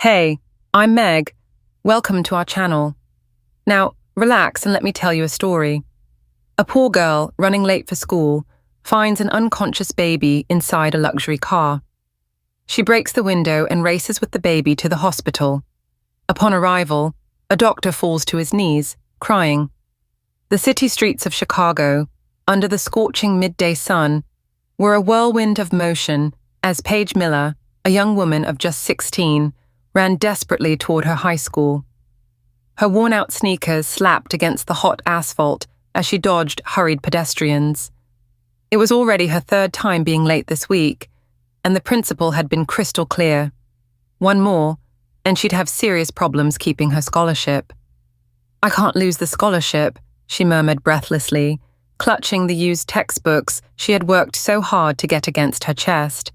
Hey, I'm Meg. Welcome to our channel. Now, relax and let me tell you a story. A poor girl, running late for school, finds an unconscious baby inside a luxury car. She breaks the window and races with the baby to the hospital. Upon arrival, a doctor falls to his knees, crying. The city streets of Chicago, under the scorching midday sun, were a whirlwind of motion as Paige Miller, a young woman of just 16, ran desperately toward her high school. Her worn-out sneakers slapped against the hot asphalt as she dodged hurried pedestrians. It was already her third time being late this week, and the principal had been crystal clear. One more, and she'd have serious problems keeping her scholarship. "I can't lose the scholarship," she murmured breathlessly, clutching the used textbooks she had worked so hard to get against her chest.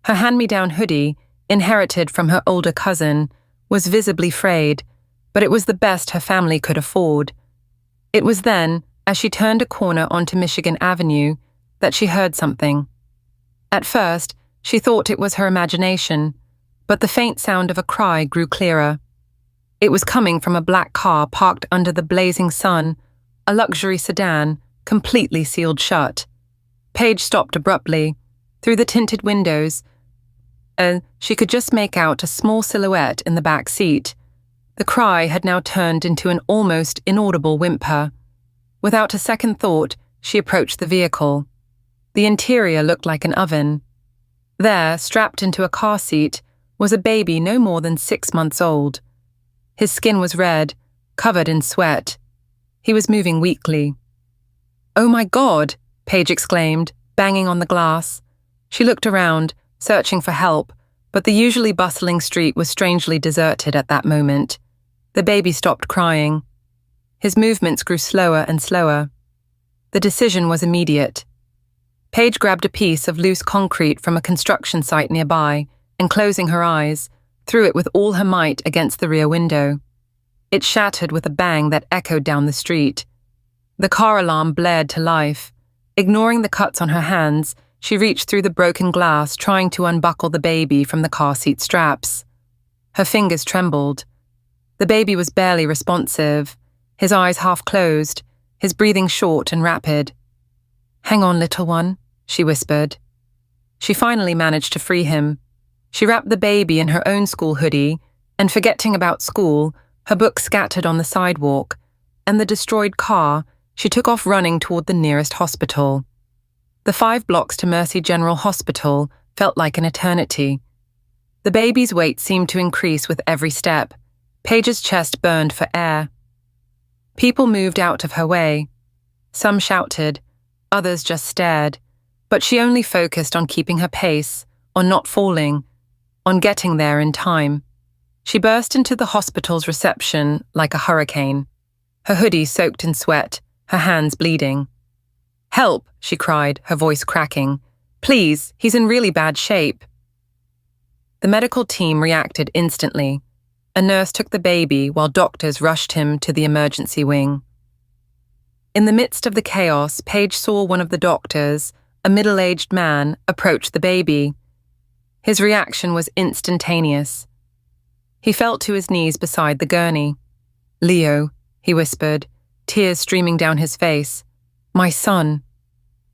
Her hand-me-down hoodie, inherited from her older cousin, was visibly frayed, but it was the best her family could afford. It was then, as she turned a corner onto Michigan Avenue, that she heard something. At first, she thought it was her imagination, but the faint sound of a cry grew clearer. It was coming from a black car parked under the blazing sun, a luxury sedan, completely sealed shut. Paige stopped abruptly. Through the tinted windows, she could just make out a small silhouette in the back seat. The cry had now turned into an almost inaudible whimper. Without a second thought, she approached the vehicle. The interior looked like an oven. There, strapped into a car seat, was a baby no more than 6 months old. His skin was red, covered in sweat. He was moving weakly. "Oh my God!" Paige exclaimed, banging on the glass. She looked around, searching for help, but the usually bustling street was strangely deserted at that moment. The baby stopped crying. His movements grew slower and slower. The decision was immediate. Paige grabbed a piece of loose concrete from a construction site nearby and, closing her eyes, threw it with all her might against the rear window. It shattered with a bang that echoed down the street. The car alarm blared to life. Ignoring the cuts on her hands, she reached through the broken glass, trying to unbuckle the baby from the car seat straps. Her fingers trembled. The baby was barely responsive, his eyes half closed, his breathing short and rapid. "Hang on, little one," she whispered. She finally managed to free him. She wrapped the baby in her own school hoodie, and forgetting about school, her books scattered on the sidewalk, and the destroyed car, she took off running toward the nearest hospital. The 5 blocks to Mercy General Hospital felt like an eternity. The baby's weight seemed to increase with every step. Paige's chest burned for air. People moved out of her way. Some shouted, others just stared, but she only focused on keeping her pace, on not falling, on getting there in time. She burst into the hospital's reception like a hurricane, her hoodie soaked in sweat, her hands bleeding. "Help," she cried, her voice cracking. "Please, he's in really bad shape." The medical team reacted instantly. A nurse took the baby while doctors rushed him to the emergency wing. In the midst of the chaos, Paige saw one of the doctors, a middle-aged man, approach the baby. His reaction was instantaneous. He fell to his knees beside the gurney. "Leo," he whispered, tears streaming down his face. "My son."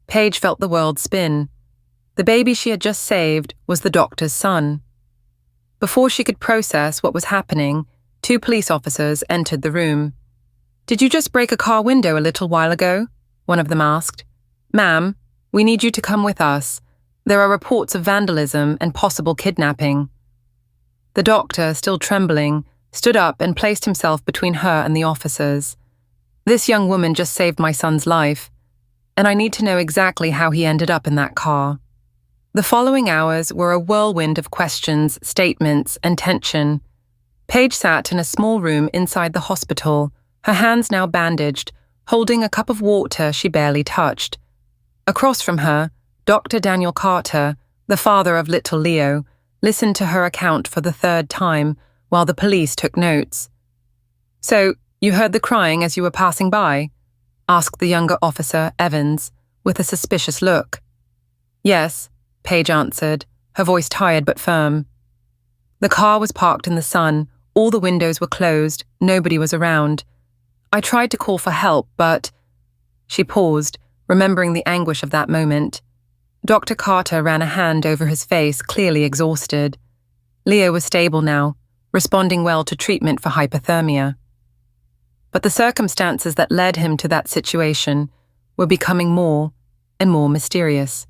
Paige felt the world spin. The baby she had just saved was the doctor's son. Before she could process what was happening, 2 police officers entered the room. "Did you just break a car window a little while ago?" one of them asked. "Ma'am, we need you to come with us. There are reports of vandalism and possible kidnapping." The doctor, still trembling, stood up and placed himself between her and the officers. "This young woman just saved my son's life, and I need to know exactly how he ended up in that car." The following hours were a whirlwind of questions, statements, and tension. Paige sat in a small room inside the hospital, her hands now bandaged, holding a cup of water she barely touched. Across from her, Dr. Daniel Carter, the father of little Leo, listened to her account for the 3rd time while the police took notes. "So, you heard the crying as you were passing by?" asked the younger officer, Evans, with a suspicious look. "Yes," Paige answered, her voice tired but firm. The car was parked in the sun, all the windows were closed, nobody was around. I tried to call for help, but... She paused, remembering the anguish of that moment. Dr. Carter ran a hand over his face, clearly exhausted. Leo was stable now, responding well to treatment for hypothermia. But the circumstances that led him to that situation were becoming more and more mysterious.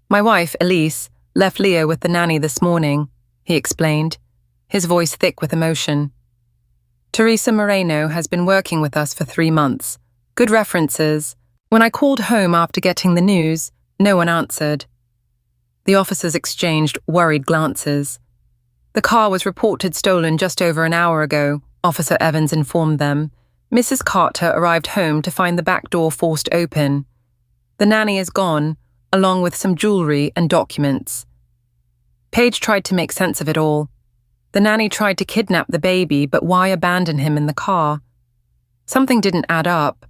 My wife, Elise, left Leo with the nanny this morning, he explained, his voice thick with emotion. Teresa Moreno has been working with us for 3 months. Good references. When I called home after getting the news, no one answered. The officers exchanged worried glances. The car was reported stolen just over an hour ago, Officer Evans informed them. Mrs. Carter arrived home to find the back door forced open. The nanny is gone, along with some jewelry and documents. Paige tried to make sense of it all. The nanny tried to kidnap the baby, but why abandon him in the car? Something didn't add up.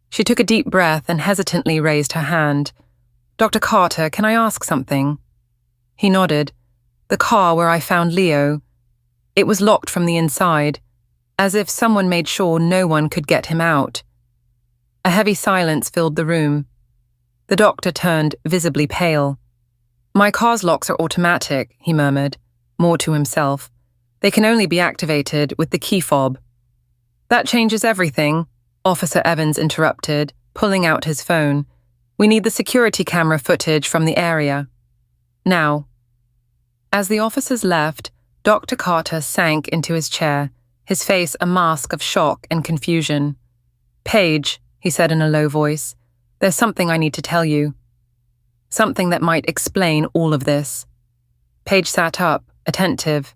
She took a deep breath and hesitantly raised her hand. Dr. Carter, can I ask something? He nodded. The car where I found Leo. It was locked from the inside, as if someone made sure no one could get him out. A heavy silence filled the room. The doctor turned visibly pale. My car's locks are automatic, he murmured, more to himself. They can only be activated with the key fob. That changes everything, Officer Evans interrupted, pulling out his phone. We need the security camera footage from the area. Now. As the officers left, Dr. Carter sank into his chair, his face a mask of shock and confusion. Paige, he said in a low voice, there's something I need to tell you. Something that might explain all of this. Paige sat up, attentive.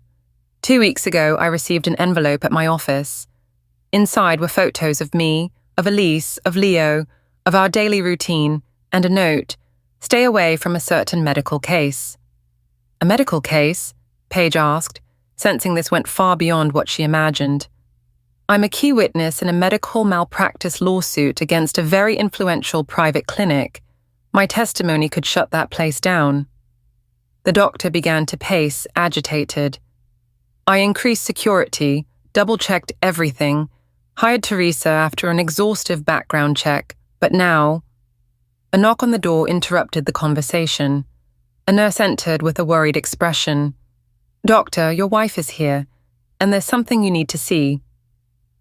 2 weeks ago, I received an envelope at my office. Inside were photos of me, of Elise, of Leo, of our daily routine, and a note, stay away from a certain medical case. A medical case? Paige asked, sensing this went far beyond what she imagined. I'm a key witness in a medical malpractice lawsuit against a very influential private clinic. My testimony could shut that place down. The doctor began to pace, agitated. I increased security, double-checked everything, hired Teresa after an exhaustive background check, but now... A knock on the door interrupted the conversation. A nurse entered with a worried expression. Doctor, your wife is here, and there's something you need to see.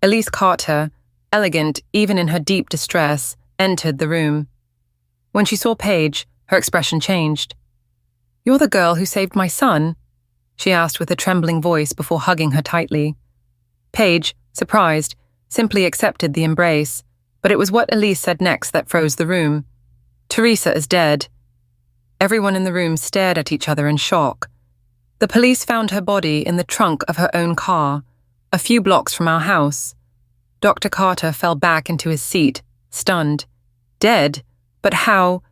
Elise Carter, elegant even in her deep distress, entered the room. When she saw Paige, her expression changed. You're the girl who saved my son? She asked with a trembling voice before hugging her tightly. Paige, surprised, simply accepted the embrace, but it was what Elise said next that froze the room. Teresa is dead. Everyone in the room stared at each other in shock. The police found her body in the trunk of her own car, a few blocks from our house. Dr. Carter fell back into his seat, stunned. Dead? But how?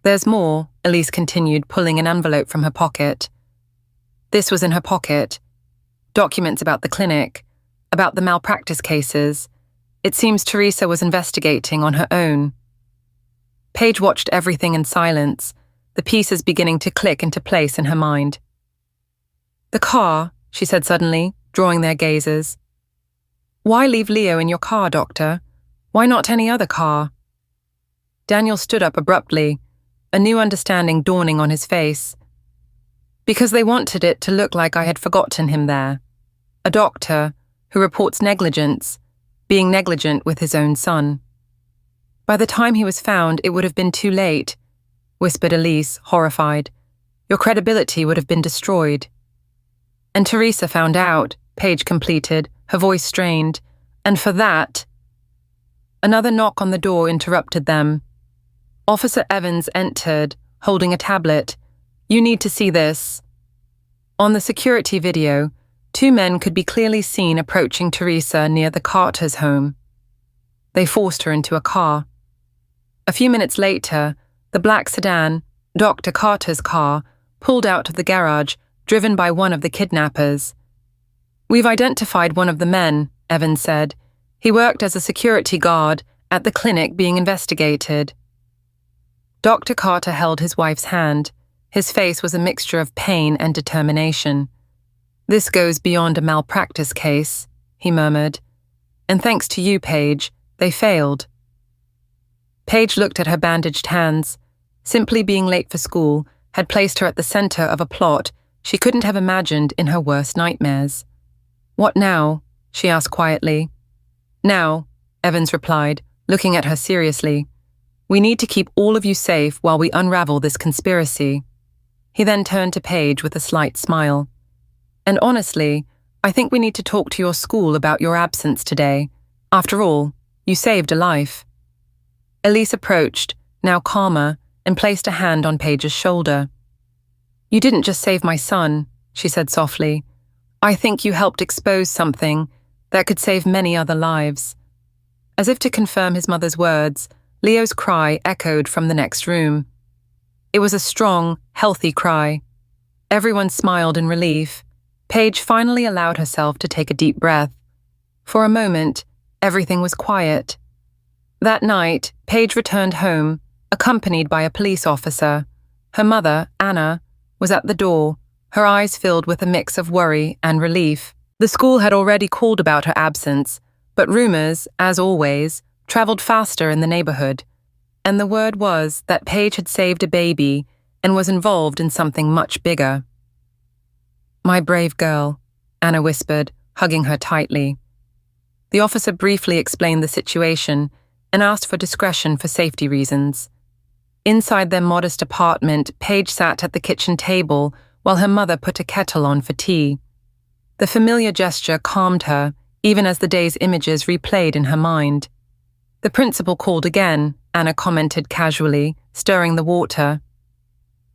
There's more, Elise continued, pulling an envelope from her pocket. This was in her pocket. Documents about the clinic, about the malpractice cases. It seems Teresa was investigating on her own. Paige watched everything in silence, the pieces beginning to click into place in her mind. The car, she said suddenly, drawing their gazes. Why leave Leo in your car, Doctor? Why not any other car? Daniel stood up abruptly, a new understanding dawning on his face. Because they wanted it to look like I had forgotten him there. A doctor who reports negligence, being negligent with his own son. By the time he was found, it would have been too late, whispered Elise, horrified. Your credibility would have been destroyed. And Teresa found out, Paige completed, her voice strained, and for that... Another knock on the door interrupted them. Officer Evans entered, holding a tablet. You need to see this. On the security video, 2 men could be clearly seen approaching Teresa near the Carter's home. They forced her into a car. A few minutes later, the black sedan, Dr. Carter's car, pulled out of the garage, driven by one of the kidnappers. We've identified one of the men, Evans said. He worked as a security guard at the clinic being investigated. Dr. Carter held his wife's hand, His face was a mixture of pain and determination. "This goes beyond a malpractice case," he murmured. "And thanks to you, Paige, they failed." Paige looked at her bandaged hands. Simply being late for school had placed her at the center of a plot she couldn't have imagined in her worst nightmares. "What now?" she asked quietly. "Now," Evans replied, looking at her seriously. "We need to keep all of you safe while we unravel this conspiracy." He then turned to Paige with a slight smile. "And honestly, I think we need to talk to your school about your absence today. After all, you saved a life." Elise approached, now calmer, and placed a hand on Paige's shoulder. "You didn't just save my son," she said softly. "I think you helped expose something that could save many other lives." As if to confirm his mother's words, Leo's cry echoed from the next room. It was a strong, healthy cry. Everyone smiled in relief. Paige finally allowed herself to take a deep breath. For a moment, everything was quiet. That night, Paige returned home, accompanied by a police officer. Her mother, Anna, was at the door, her eyes filled with a mix of worry and relief. The school had already called about her absence, but rumors, as always, traveled faster in the neighborhood. And the word was that Paige had saved a baby and was involved in something much bigger. "My brave girl," Anna whispered, hugging her tightly. The officer briefly explained the situation and asked for discretion for safety reasons. Inside their modest apartment, Paige sat at the kitchen table while her mother put a kettle on for tea. The familiar gesture calmed her, even as the day's images replayed in her mind. "The principal called again," Anna commented casually, stirring the water.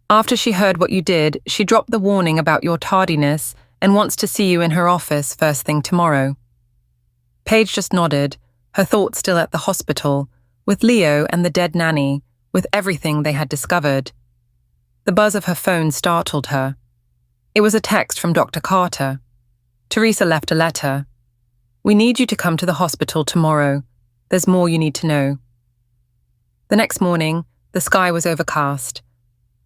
"After she heard what you did, she dropped the warning about your tardiness and wants to see you in her office first thing tomorrow." Paige just nodded, her thoughts still at the hospital, with Leo and the dead nanny, with everything they had discovered. The buzz of her phone startled her. It was a text from Dr. Carter. Teresa left a letter. "We need you to come to the hospital tomorrow. There's more you need to know." The next morning, the sky was overcast.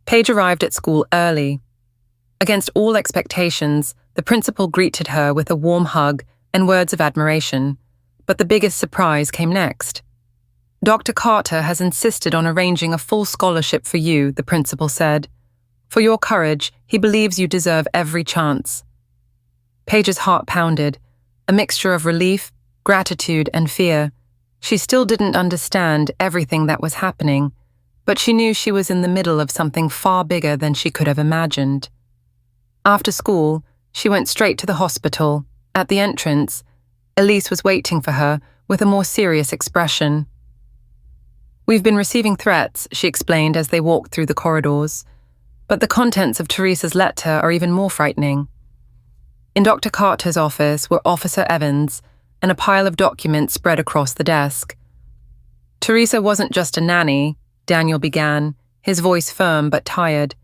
Paige arrived at school early. Against all expectations, the principal greeted her with a warm hug and words of admiration, but the biggest surprise came next. "Dr. Carter has insisted on arranging a full scholarship for you," the principal said. "For your courage, he believes you deserve every chance." Paige's heart pounded, a mixture of relief, gratitude, and fear. She still didn't understand everything that was happening, but she knew she was in the middle of something far bigger than she could have imagined. After school, she went straight to the hospital. At the entrance, Elise was waiting for her with a more serious expression. "We've been receiving threats," she explained as they walked through the corridors. "But the contents of Teresa's letter are even more frightening." In Dr. Carter's office were Officer Evans and a pile of documents spread across the desk. "Teresa wasn't just a nanny," Daniel began, his voice firm but tired.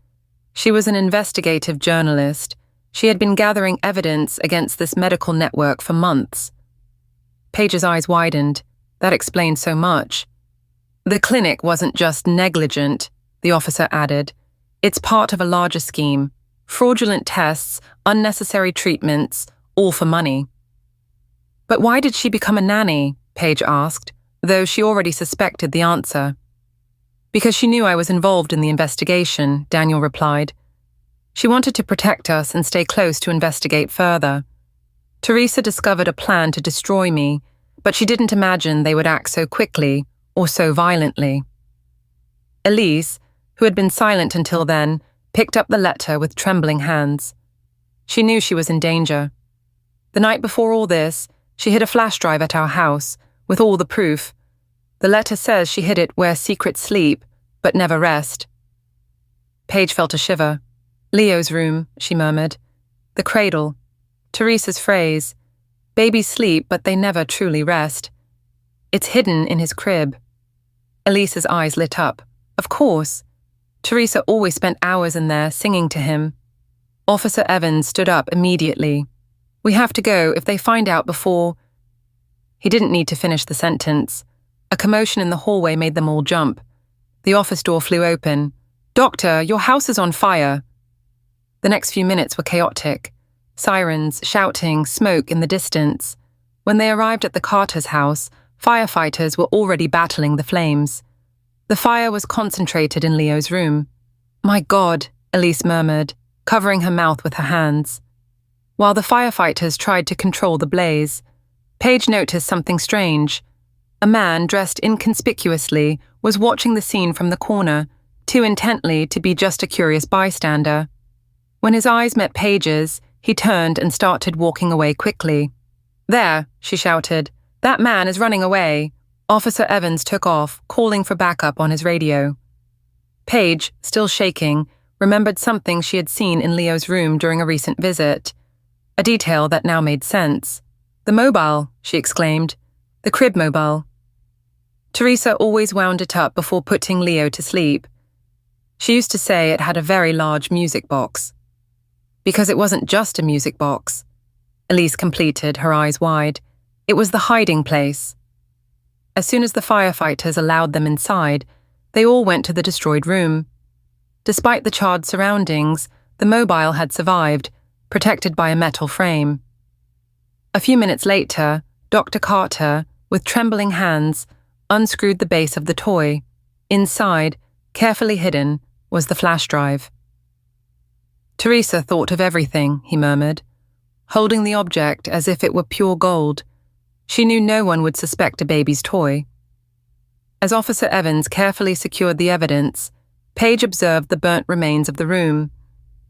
"She was an investigative journalist. She had been gathering evidence against this medical network for months." Paige's eyes widened. That explained so much. "The clinic wasn't just negligent," the officer added. "It's part of a larger scheme. Fraudulent tests, unnecessary treatments, all for money." "But why did she become a nanny?" Paige asked, though she already suspected the answer. "Because she knew I was involved in the investigation," Daniel replied. "She wanted to protect us and stay close to investigate further. Teresa discovered a plan to destroy me, but she didn't imagine they would act so quickly or so violently." Elise, who had been silent until then, picked up the letter with trembling hands. She knew she was in danger. "The night before all this, she hid a flash drive at our house, with all the proof. The letter says she hid it where secrets sleep, but never rest." Paige felt a shiver. "Leo's room," she murmured. "The cradle. Teresa's phrase. Babies sleep, but they never truly rest. It's hidden in his crib." Elise's eyes lit up. Of course. Teresa always spent hours in there singing to him. Officer Evans stood up immediately. "We have to go if they find out before—" He didn't need to finish the sentence. A commotion in the hallway made them all jump. The office door flew open. "Doctor, your house is on fire." The next few minutes were chaotic. Sirens, shouting, smoke in the distance. When they arrived at the Carter's house, firefighters were already battling the flames. The fire was concentrated in Leo's room. "My God," Elise murmured, covering her mouth with her hands. While the firefighters tried to control the blaze, Paige noticed something strange. A man dressed inconspicuously was watching the scene from the corner, too intently to be just a curious bystander. When his eyes met Paige's, he turned and started walking away quickly. "There," she shouted. "That man is running away." Officer Evans took off, calling for backup on his radio. Paige, still shaking, remembered something she had seen in Leo's room during a recent visit. A detail that now made sense. "The mobile," she exclaimed. "The crib mobile." Teresa always wound it up before putting Leo to sleep. She used to say it had a very large music box. Because it wasn't just a music box. Elise completed, her eyes wide. It was the hiding place. As soon as the firefighters allowed them inside, they all went to the destroyed room. Despite the charred surroundings, the mobile had survived, protected by a metal frame. A few minutes later, Dr. Carter, with trembling hands, unscrewed the base of the toy. Inside, carefully hidden, was the flash drive. "Teresa thought of everything," he murmured, holding the object as if it were pure gold. She knew no one would suspect a baby's toy. As Officer Evans carefully secured the evidence, Paige observed the burnt remains of the room.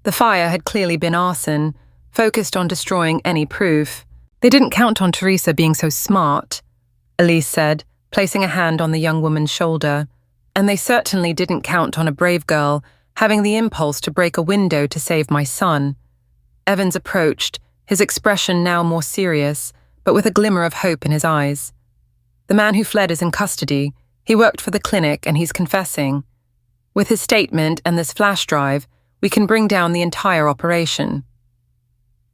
The fire had clearly been arson, focused on destroying any proof. "They didn't count on Teresa being so smart," Elise said, placing a hand on the young woman's shoulder. "And they certainly didn't count on a brave girl having the impulse to break a window to save my son." Evans approached, his expression now more serious, but with a glimmer of hope in his eyes. "The man who fled is in custody. He worked for the clinic and he's confessing. With his statement and this flash drive, we can bring down the entire operation."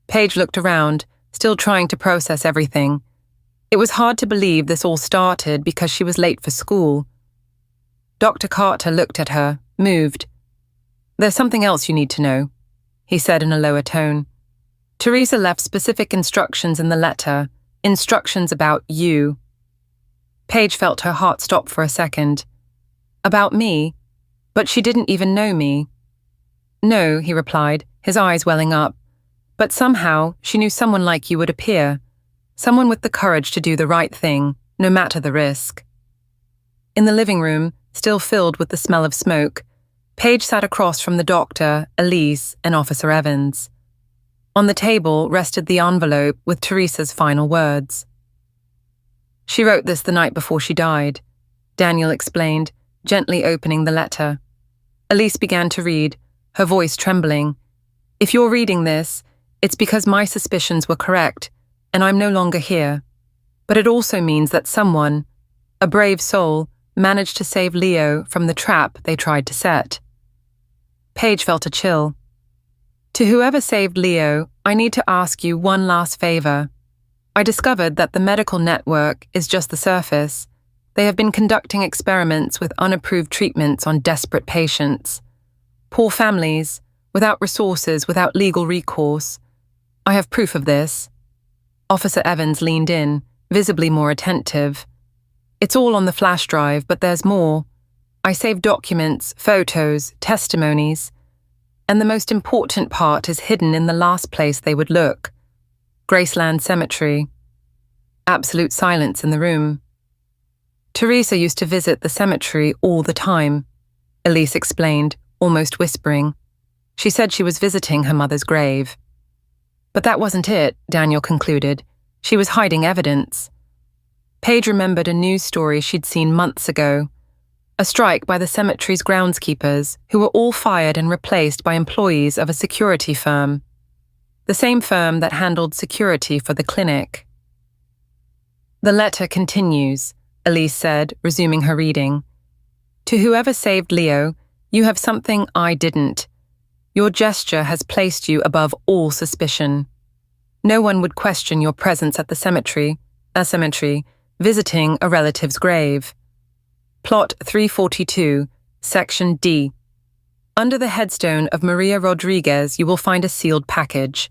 Paige looked around, still trying to process everything. It was hard to believe this all started because she was late for school. Dr. Carter looked at her, moved. "There's something else you need to know," he said in a lower tone. "Teresa left specific instructions in the letter, instructions about you." Paige felt her heart stop for a second. "About me? But she didn't even know me." "No," he replied, his eyes welling up. "But somehow she knew someone like you would appear, someone with the courage to do the right thing, no matter the risk." In the living room, still filled with the smell of smoke, Paige sat across from the doctor, Elise, and Officer Evans. On the table rested the envelope with Teresa's final words. "She wrote this the night before she died," Daniel explained, gently opening the letter. Elise began to read, her voice trembling. "If you're reading this, it's because my suspicions were correct, and I'm no longer here. But it also means that someone, a brave soul, managed to save Leo from the trap they tried to set." Paige felt a chill. "To whoever saved Leo, I need to ask you one last favor. I discovered that the medical network is just the surface. They have been conducting experiments with unapproved treatments on desperate patients. Poor families, without resources, without legal recourse. I have proof of this." Officer Evans leaned in, visibly more attentive. "It's all on the flash drive, but there's more. I saved documents, photos, testimonies. And the most important part is hidden in the last place they would look. Graceland Cemetery." Absolute silence in the room. "Teresa used to visit the cemetery all the time," Elise explained, almost whispering. "She said she was visiting her mother's grave." "But that wasn't it," Daniel concluded. "She was hiding evidence." Paige remembered a news story she'd seen months ago. A strike by the cemetery's groundskeepers, who were all fired and replaced by employees of a security firm. The same firm that handled security for the clinic. "The letter continues," Elise said, resuming her reading. "To whoever saved Leo, you have something I didn't. Your gesture has placed you above all suspicion. No one would question your presence at the cemetery, visiting a relative's grave. Plot 342, Section D. Under the headstone of Maria Rodriguez, you will find a sealed package.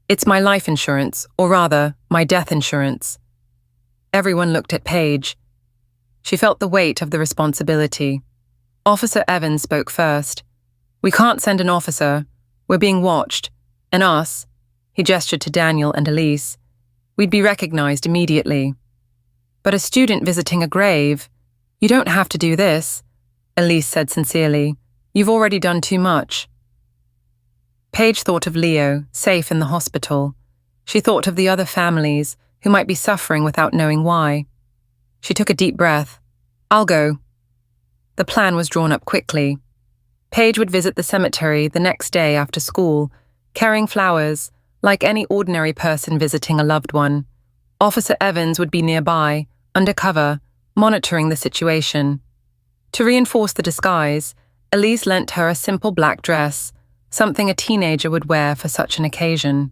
It's my life insurance, or rather, my death insurance. Everyone looked at Paige. She felt the weight of the responsibility. Officer Evans spoke first. "We can't send an officer. We're being watched. And us," he gestured to Daniel and Elise, "we'd be recognized immediately." "But a student visiting a grave, you don't have to do this," Elise said sincerely. "You've already done too much." Paige thought of Leo, safe in the hospital. She thought of the other families who might be suffering without knowing why. She took a deep breath. "I'll go." The plan was drawn up quickly. Paige would visit the cemetery the next day after school, carrying flowers, like any ordinary person visiting a loved one. Officer Evans would be nearby, undercover, monitoring the situation. To reinforce the disguise, Elise lent her a simple black dress, something a teenager would wear for such an occasion.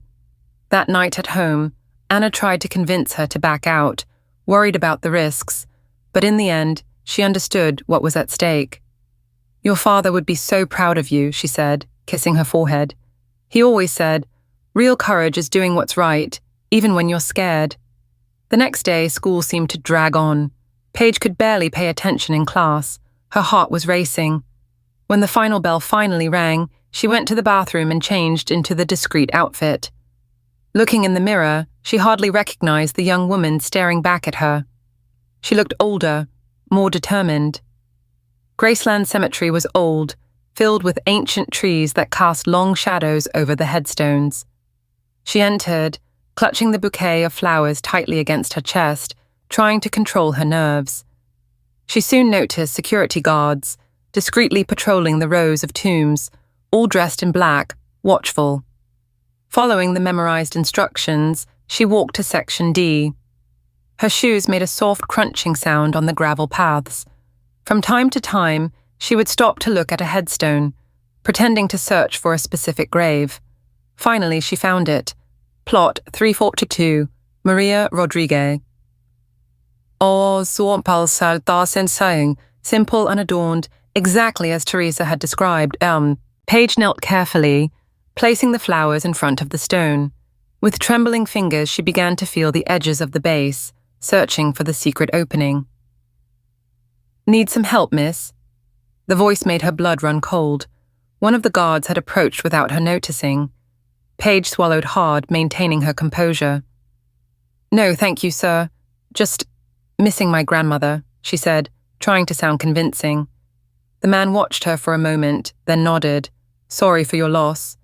That night at home, Anna tried to convince her to back out, worried about the risks, but in the end, she understood what was at stake. "Your father would be so proud of you," she said, kissing her forehead. "He always said, real courage is doing what's right, even when you're scared." The next day, school seemed to drag on. Paige could barely pay attention in class. Her heart was racing. When the final bell finally rang, she went to the bathroom and changed into the discreet outfit. Looking in the mirror, she hardly recognized the young woman staring back at her. She looked older, more determined. Graceland Cemetery was old, filled with ancient trees that cast long shadows over the headstones. She entered, clutching the bouquet of flowers tightly against her chest, trying to control her nerves. She soon noticed security guards, discreetly patrolling the rows of tombs, all dressed in black, watchful. Following the memorized instructions, she walked to Section D. Her shoes made a soft crunching sound on the gravel paths. From time to time, she would stop to look at a headstone, pretending to search for a specific grave. Finally, she found it. Plot 342, Maria Rodriguez. "Oh, så saying, simple, unadorned, exactly as Teresa had described. Paige knelt carefully, placing the flowers in front of the stone. With trembling fingers, she began to feel the edges of the base, searching for the secret opening. "Need some help, miss?" The voice made her blood run cold. One of the guards had approached without her noticing. Paige swallowed hard, maintaining her composure. "No, thank you, sir. Just missing my grandmother," she said, trying to sound convincing. The man watched her for a moment, then nodded. "Sorry for your loss."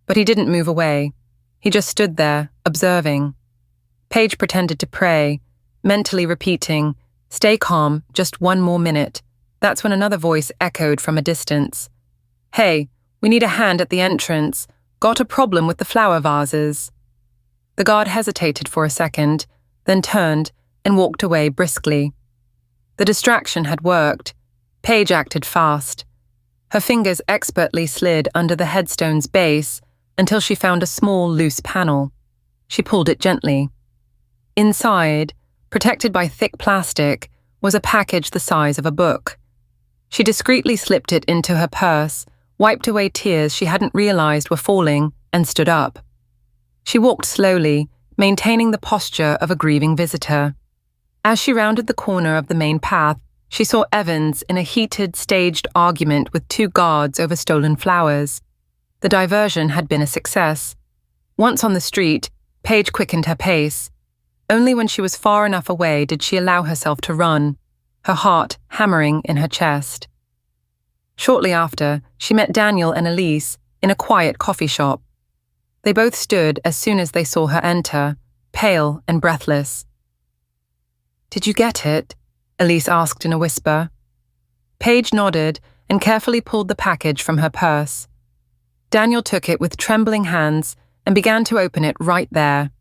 But he didn't move away. He just stood there, observing. Paige pretended to pray, mentally repeating, "Stay calm, just one more minute." That's when another voice echoed from a distance. "Hey, we need a hand at the entrance. Got a problem with the flower vases." The guard hesitated for a second, then turned and walked away briskly. The distraction had worked. Paige acted fast. Her fingers expertly slid under the headstone's base until she found a small, loose panel. She pulled it gently. Inside, protected by thick plastic, was a package the size of a book. She discreetly slipped it into her purse, wiped away tears she hadn't realized were falling, and stood up. She walked slowly, maintaining the posture of a grieving visitor. As she rounded the corner of the main path, she saw Evans in a heated, staged argument with two guards over stolen flowers. The diversion had been a success. Once on the street, Paige quickened her pace. Only when she was far enough away did she allow herself to run, her heart hammering in her chest. Shortly after, she met Daniel and Elise in a quiet coffee shop. They both stood as soon as they saw her enter, pale and breathless. "Did you get it?" Elise asked in a whisper. Paige nodded and carefully pulled the package from her purse. Daniel took it with trembling hands and began to open it right there.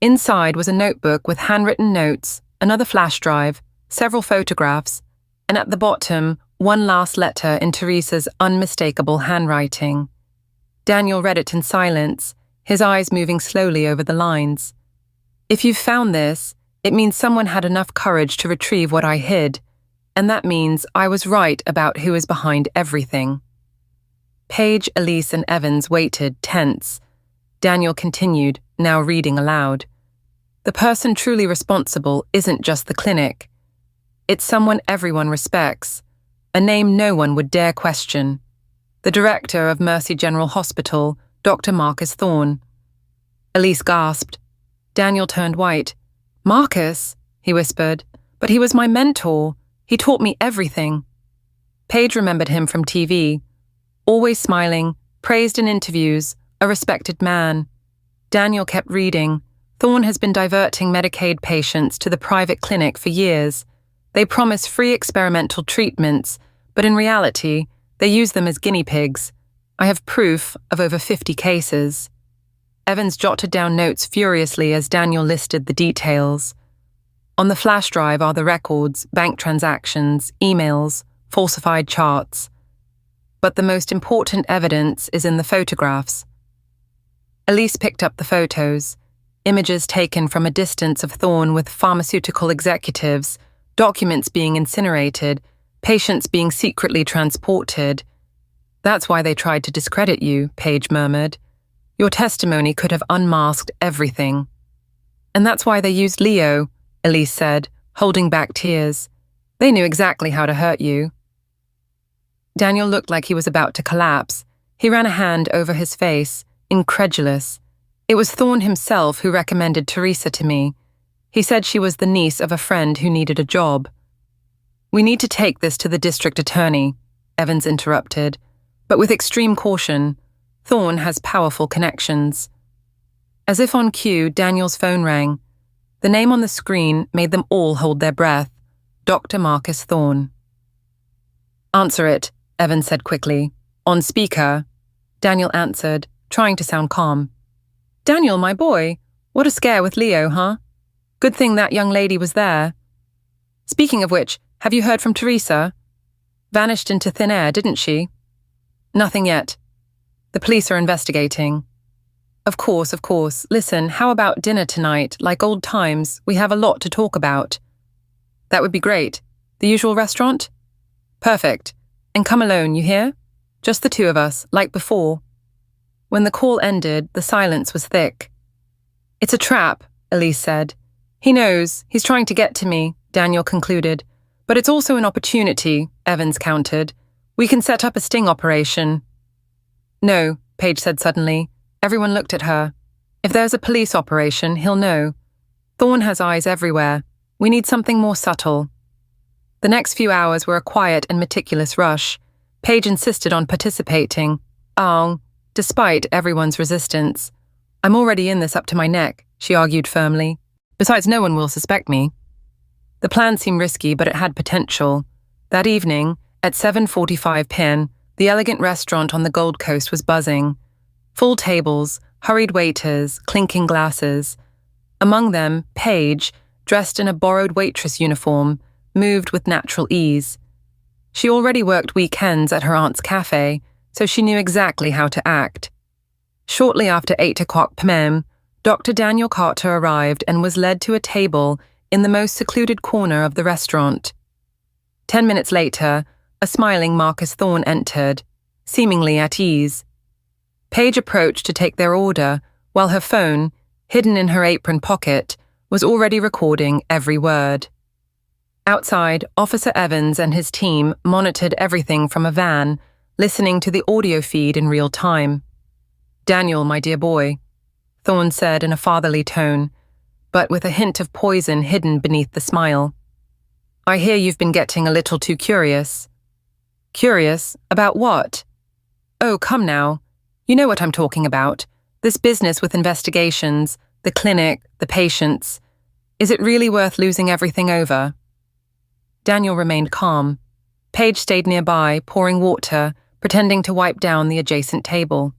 Inside was a notebook with handwritten notes, another flash drive, several photographs, and at the bottom, one last letter in Teresa's unmistakable handwriting. Daniel read it in silence, his eyes moving slowly over the lines. "If you've found this, it means someone had enough courage to retrieve what I hid, and that means I was right about who is behind everything." Paige, Elise, and Evans waited, tense. Daniel continued, now reading aloud. The person truly responsible isn't just the clinic. It's someone everyone respects, a name no one would dare question. The director of Mercy General Hospital, Dr. Marcus Thorne. Elise gasped. Daniel turned white. Marcus, he whispered, but he was my mentor. He taught me everything. Paige remembered him from TV. Always smiling, praised in interviews, a respected man. Daniel kept reading. Thorne has been diverting Medicaid patients to the private clinic for years. They promise free experimental treatments, but in reality, they use them as guinea pigs. I have proof of over 50 cases. Evans jotted down notes furiously as Daniel listed the details. On the flash drive are the records, bank transactions, emails, falsified charts. But the most important evidence is in the photographs. Elise picked up the photos, images taken from a distance of Thorne with pharmaceutical executives, documents being incinerated, patients being secretly transported. That's why they tried to discredit you, Paige murmured. Your testimony could have unmasked everything. And that's why they used Leo, Elise said, holding back tears. They knew exactly how to hurt you. Daniel looked like he was about to collapse. He ran a hand over his face, incredulous. It was Thorne himself who recommended Teresa to me. He said she was the niece of a friend who needed a job. We need to take this to the district attorney, Evans interrupted, but with extreme caution. Thorne has powerful connections. As if on cue, Daniel's phone rang. The name on the screen made them all hold their breath. Dr. Marcus Thorne. Answer it, Evans said quickly. On speaker. Daniel answered, trying to sound calm. Daniel, my boy, what a scare with Leo, huh? Good thing that young lady was there. Speaking of which, have you heard from Teresa? Vanished into thin air, didn't she? Nothing yet. The police are investigating. Of course. Listen, how about dinner tonight, like old times? We have a lot to talk about. That would be great. The usual restaurant? Perfect. And come alone, you hear? Just the two of us, like before. When the call ended, the silence was thick. It's a trap, Elise said. He knows. He's trying to get to me, Daniel concluded. But it's also an opportunity, Evans countered. We can set up a sting operation. No, Paige said suddenly. Everyone looked at her. If there's a police operation, he'll know. Thorne has eyes everywhere. We need something more subtle. The next few hours were a quiet and meticulous rush. Paige insisted on participating. Despite everyone's resistance. I'm already in this up to my neck, she argued firmly. Besides, no one will suspect me. The plan seemed risky, but it had potential. That evening, at 7:45 p.m., the elegant restaurant on the Gold Coast was buzzing. Full tables, hurried waiters, clinking glasses. Among them, Paige, dressed in a borrowed waitress uniform, moved with natural ease. She already worked weekends at her aunt's cafe, so she knew exactly how to act. Shortly after 8 o'clock p.m., Dr. Daniel Carter arrived and was led to a table in the most secluded corner of the restaurant. 10 minutes later, a smiling Marcus Thorne entered, seemingly at ease. Paige approached to take their order, while her phone, hidden in her apron pocket, was already recording every word. Outside, Officer Evans and his team monitored everything from a van, listening to the audio feed in real time. Daniel, my dear boy, Thorne said in a fatherly tone, but with a hint of poison hidden beneath the smile. I hear you've been getting a little too curious. Curious? About what? Oh, come now. You know what I'm talking about. This business with investigations, the clinic, the patients. Is it really worth losing everything over? Daniel remained calm. Paige stayed nearby, pouring water, pretending to wipe down the adjacent table.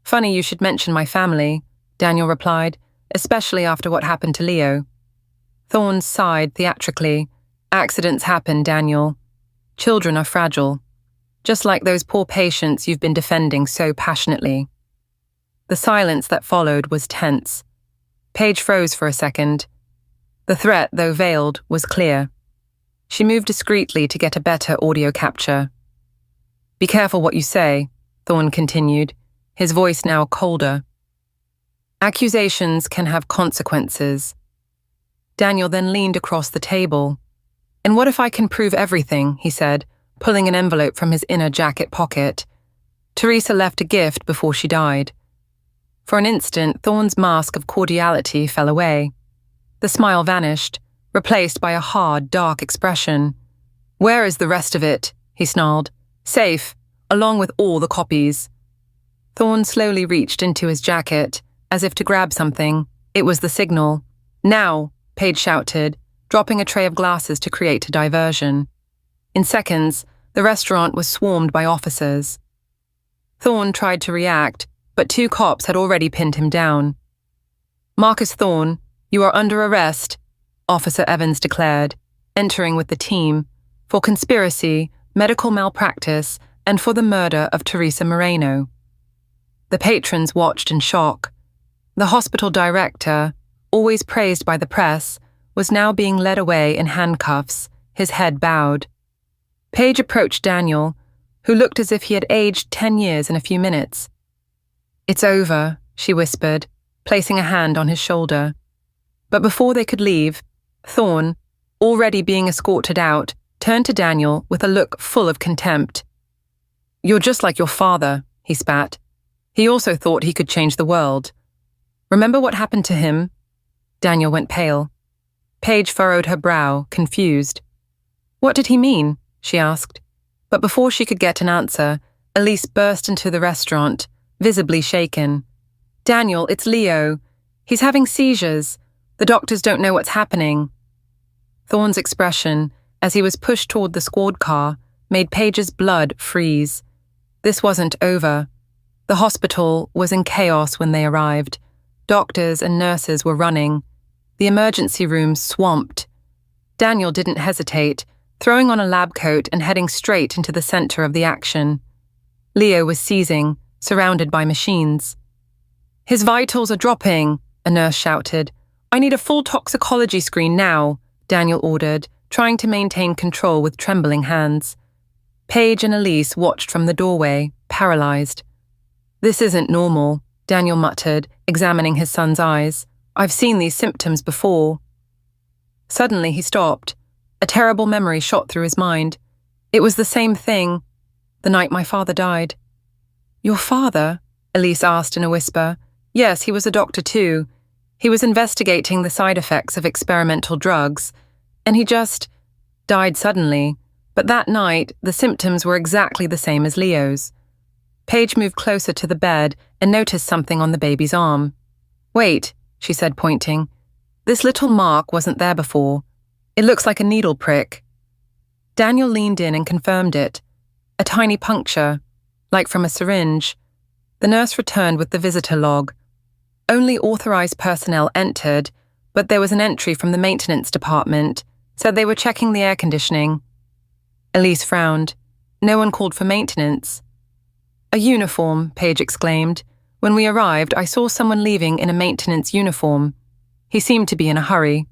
Funny you should mention my family, Daniel replied, especially after what happened to Leo. Thorne sighed theatrically. Accidents happen, Daniel. Children are fragile. Just like those poor patients you've been defending so passionately. The silence that followed was tense. Paige froze for a second. The threat, though veiled, was clear. She moved discreetly to get a better audio capture. Be careful what you say, Thorne continued, his voice now colder. Accusations can have consequences. Daniel then leaned across the table. And what if I can prove everything, he said, pulling an envelope from his inner jacket pocket. Teresa left a gift before she died. For an instant, Thorne's mask of cordiality fell away. The smile vanished, replaced by a hard, dark expression. Where is the rest of it? He snarled. Safe, along with all the copies. Thorne slowly reached into his jacket, as if to grab something. It was the signal. Now, Paige shouted, dropping a tray of glasses to create a diversion. In seconds, the restaurant was swarmed by officers. Thorne tried to react, but 2 cops had already pinned him down. Marcus Thorne, you are under arrest, Officer Evans declared, entering with the team, for conspiracy, medical malpractice, and for the murder of Teresa Moreno. The patrons watched in shock. The hospital director, always praised by the press, was now being led away in handcuffs, his head bowed. Paige approached Daniel, who looked as if he had aged 10 years in a few minutes. It's over, she whispered, placing a hand on his shoulder. But before they could leave, Thorne, already being escorted out, turned to Daniel with a look full of contempt. You're just like your father, he spat. He also thought he could change the world. Remember what happened to him? Daniel went pale. Paige furrowed her brow, confused. What did he mean? She asked. But before she could get an answer, Elise burst into the restaurant, visibly shaken. Daniel, it's Leo. He's having seizures. The doctors don't know what's happening. Thorne's expression, as he was pushed toward the squad car, made Paige's blood freeze. This wasn't over. The hospital was in chaos when they arrived. Doctors and nurses were running. The emergency room swamped. Daniel didn't hesitate, throwing on a lab coat and heading straight into the center of the action. Leo was seizing, surrounded by machines. His vitals are dropping, a nurse shouted. I need a full toxicology screen now, Daniel ordered, trying to maintain control with trembling hands. Paige and Elise watched from the doorway, paralyzed. This isn't normal, Daniel muttered, examining his son's eyes. I've seen these symptoms before. Suddenly he stopped. A terrible memory shot through his mind. It was the same thing, the night my father died. Your father? Elise asked in a whisper. Yes, he was a doctor too. He was investigating the side effects of experimental drugs, and he just died suddenly. But that night, the symptoms were exactly the same as Leo's. Paige moved closer to the bed and noticed something on the baby's arm. Wait, she said, pointing. This little mark wasn't there before. It looks like a needle prick. Daniel leaned in and confirmed it. A tiny puncture, like from a syringe. The nurse returned with the visitor log. Only authorized personnel entered, but there was an entry from the maintenance department, said they were checking the air conditioning. Elise frowned. No one called for maintenance. A uniform, Paige exclaimed. When we arrived, I saw someone leaving in a maintenance uniform. He seemed to be in a hurry.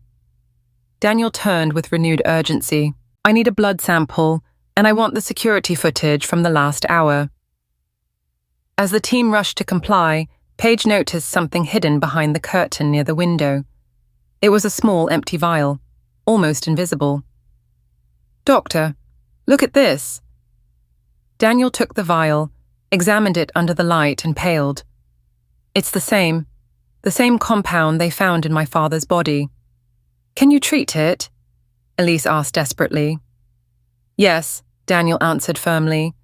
Daniel turned with renewed urgency. I need a blood sample, and I want the security footage from the last hour. As the team rushed to comply, Paige noticed something hidden behind the curtain near the window. It was a small, empty vial, almost invisible. Doctor, look at this. Daniel took the vial, examined it under the light, and paled. It's the same compound they found in my father's body. Can you treat it? Elise asked desperately. Yes, Daniel answered firmly.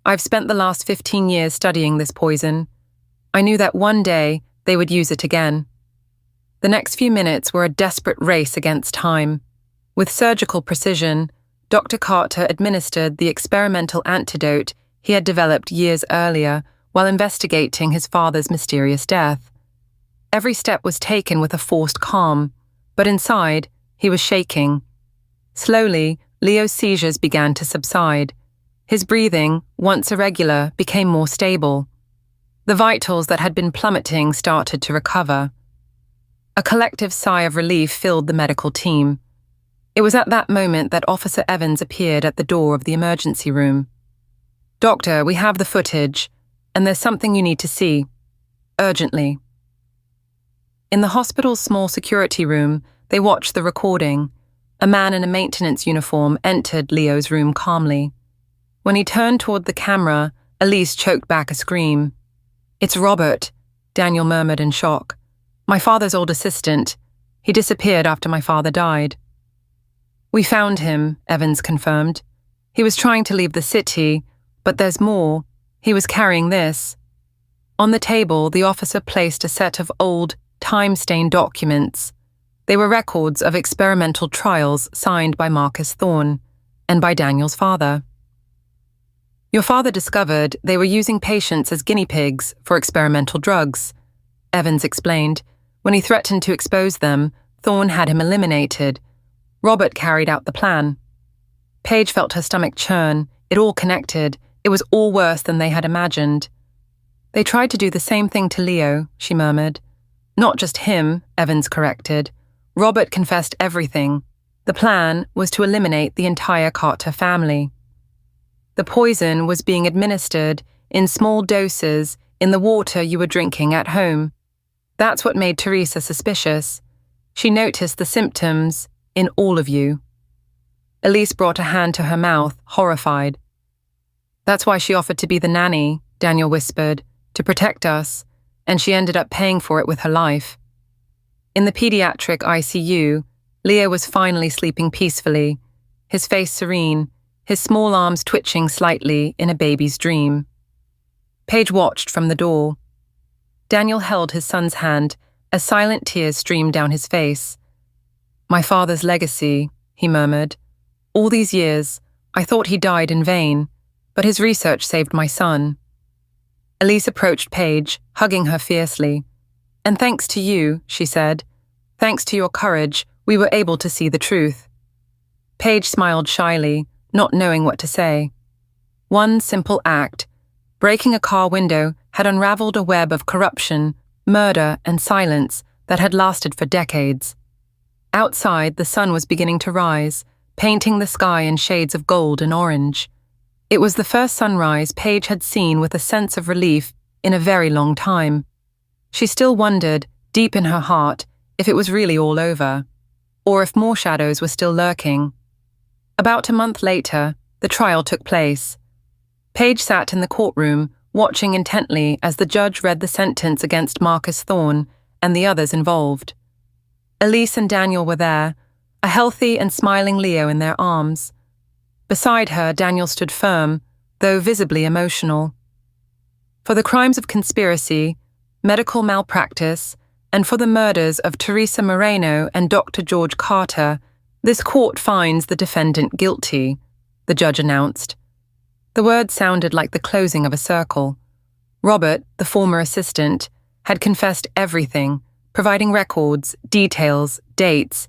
I've spent the last 15 years studying this poison. I knew that one day they would use it again. The next few minutes were a desperate race against time. With surgical precision, Dr. Carter administered the experimental antidote he had developed years earlier while investigating his father's mysterious death. Every step was taken with a forced calm, but inside, he was shaking. Slowly, Leo's seizures began to subside. His breathing, once irregular, became more stable. The vitals that had been plummeting started to recover. A collective sigh of relief filled the medical team. It was at that moment that Officer Evans appeared at the door of the emergency room. Doctor, we have the footage. and there's something you need to see. Urgently. In the hospital's small security room, they watched the recording. A man in a maintenance uniform entered Leo's room calmly. When he turned toward the camera, Elise choked back a scream. "It's Robert," Daniel murmured in shock. "My father's old assistant. He disappeared after my father died." "We found him," Evans confirmed. "He was trying to leave the city, but there's more. He was carrying this." On the table, the officer placed a set of old, time-stained documents. They were records of experimental trials signed by Marcus Thorne and by Daniel's father. "Your father discovered they were using patients as guinea pigs for experimental drugs," Evans explained. "When he threatened to expose them, Thorne had him eliminated. Robert carried out the plan." Paige felt her stomach churn. It all connected. It was all worse than they had imagined. "They tried to do the same thing to Leo," she murmured. "Not just him," Evans corrected. "Robert confessed everything. The plan was to eliminate the entire Carter family. The poison was being administered in small doses in the water you were drinking at home. That's what made Teresa suspicious. She noticed the symptoms in all of you." Elise brought a hand to her mouth, horrified. "That's why she offered to be the nanny," Daniel whispered, "to protect us, and she ended up paying for it with her life." In the pediatric ICU, Leo was finally sleeping peacefully, his face serene, his small arms twitching slightly in a baby's dream. Paige watched from the door. Daniel held his son's hand as silent tears streamed down his face. "My father's legacy," he murmured. "All these years, I thought he died in vain, but his research saved my son." Elise approached Paige, hugging her fiercely. "And thanks to you," she said. "Thanks to your courage, we were able to see the truth." Paige smiled shyly, not knowing what to say. One simple act, breaking a car window, had unraveled a web of corruption, murder, and silence that had lasted for decades. Outside, the sun was beginning to rise, painting the sky in shades of gold and orange. It was the first sunrise Paige had seen with a sense of relief in a very long time. She still wondered, deep in her heart, if it was really all over, or if more shadows were still lurking. About a month later, the trial took place. Paige sat in the courtroom, watching intently as the judge read the sentence against Marcus Thorne and the others involved. Elise and Daniel were there, a healthy and smiling Leo in their arms. Beside her, Daniel stood firm, though visibly emotional. For the crimes of conspiracy, medical malpractice, and for the murders of Teresa Moreno and Dr. George Carter, this court finds the defendant guilty, the judge announced. The words sounded like the closing of a circle. Robert, the former assistant, had confessed everything, providing records, details, dates,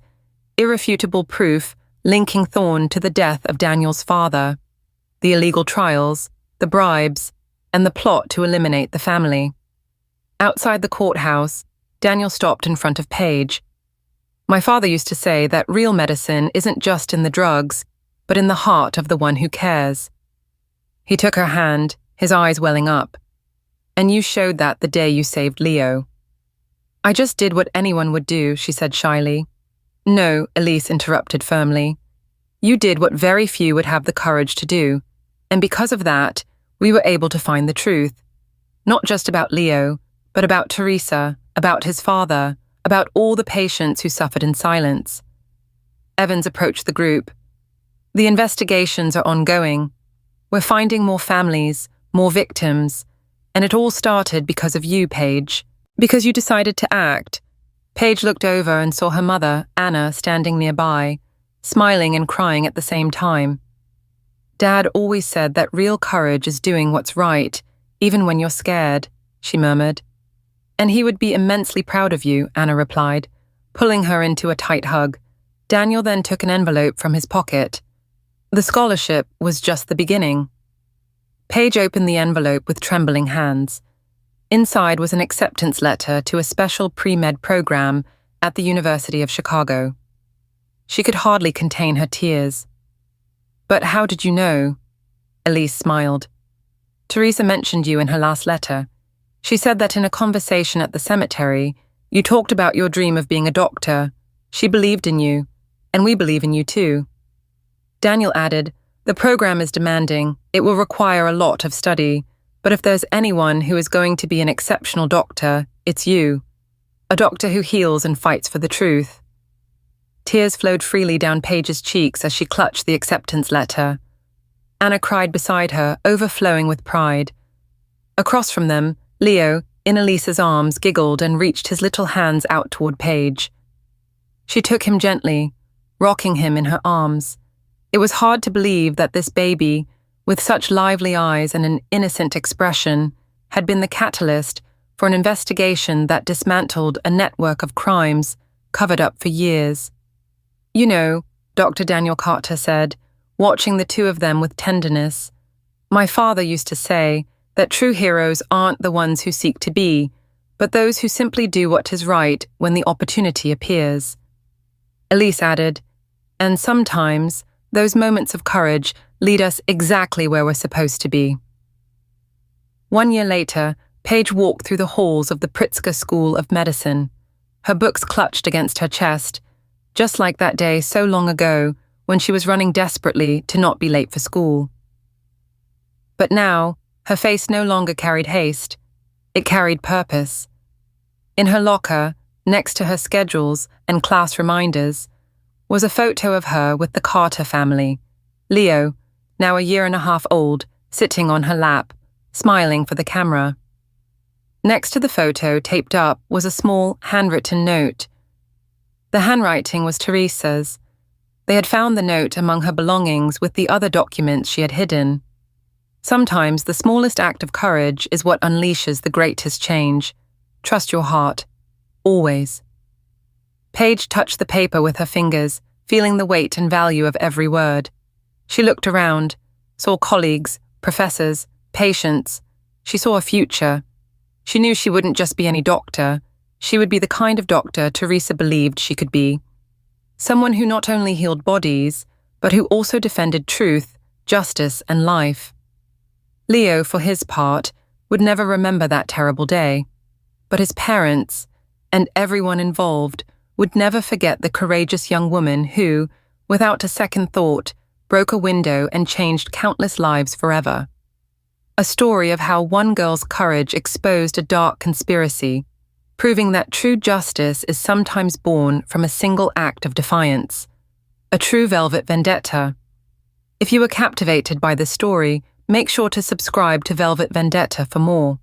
irrefutable proof linking Thorne to the death of Daniel's father, the illegal trials, the bribes, and the plot to eliminate the family. Outside the courthouse, Daniel stopped in front of Paige. "My father used to say that real medicine isn't just in the drugs, but in the heart of the one who cares." He took her hand, his eyes welling up. "And you showed that the day you saved Leo." "I just did what anyone would do," she said shyly. "No," Elise interrupted firmly. "You did what very few would have the courage to do, and because of that, we were able to find the truth. Not just about Leo, but about Teresa, about his father, about all the patients who suffered in silence." Evans approached the group. "The investigations are ongoing. We're finding more families, more victims, and it all started because of you, Paige. Because you decided to act." Paige looked over and saw her mother, Anna, standing nearby, smiling and crying at the same time. "Dad always said that real courage is doing what's right, even when you're scared," she murmured. "And he would be immensely proud of you," Anna replied, pulling her into a tight hug. Daniel then took an envelope from his pocket. The scholarship was just the beginning. Paige opened the envelope with trembling hands. Inside was an acceptance letter to a special pre-med program at the University of Chicago. She could hardly contain her tears. "But how did you know?" Elise smiled. Teresa mentioned you in her last letter. She said that in a conversation at the cemetery, you talked about your dream of being a doctor. She believed in you, and we believe in you too. Daniel added, the program is demanding. It will require a lot of study, but if there's anyone who is going to be an exceptional doctor, it's you. A doctor who heals and fights for the truth. Tears flowed freely down Paige's cheeks as she clutched the acceptance letter. Anna cried beside her, overflowing with pride. Across from them, Leo, in Elisa's arms, giggled and reached his little hands out toward Paige. She took him gently, rocking him in her arms. It was hard to believe that this baby, with such lively eyes and an innocent expression, had been the catalyst for an investigation that dismantled a network of crimes covered up for years. You know, Dr. Daniel Carter said, watching the two of them with tenderness, my father used to say that true heroes aren't the ones who seek to be, but those who simply do what is right when the opportunity appears. Elise added, and sometimes those moments of courage lead us exactly where we're supposed to be. 1 year later, Paige walked through the halls of the Pritzker School of Medicine, her books clutched against her chest, just like that day so long ago when she was running desperately to not be late for school. But now, her face no longer carried haste. It carried purpose. In her locker, next to her schedules and class reminders, was a photo of her with the Carter family, Leo, now 1.5 years old, sitting on her lap, smiling for the camera. Next to the photo, taped up, was a small, handwritten note. The handwriting was Teresa's. They had found the note among her belongings with the other documents she had hidden. Sometimes the smallest act of courage is what unleashes the greatest change. Trust your heart. Always. Paige touched the paper with her fingers, feeling the weight and value of every word. She looked around, saw colleagues, professors, patients. She saw a future. She knew she wouldn't just be any doctor. She would be the kind of doctor Teresa believed she could be. Someone who not only healed bodies, but who also defended truth, justice, and life. Leo, for his part, would never remember that terrible day. But his parents, and everyone involved, would never forget the courageous young woman who, without a second thought, broke a window and changed countless lives forever. A story of how one girl's courage exposed a dark conspiracy, proving that true justice is sometimes born from a single act of defiance. A true velvet vendetta. If you were captivated by this story, make sure to subscribe to Velvet Vendetta for more.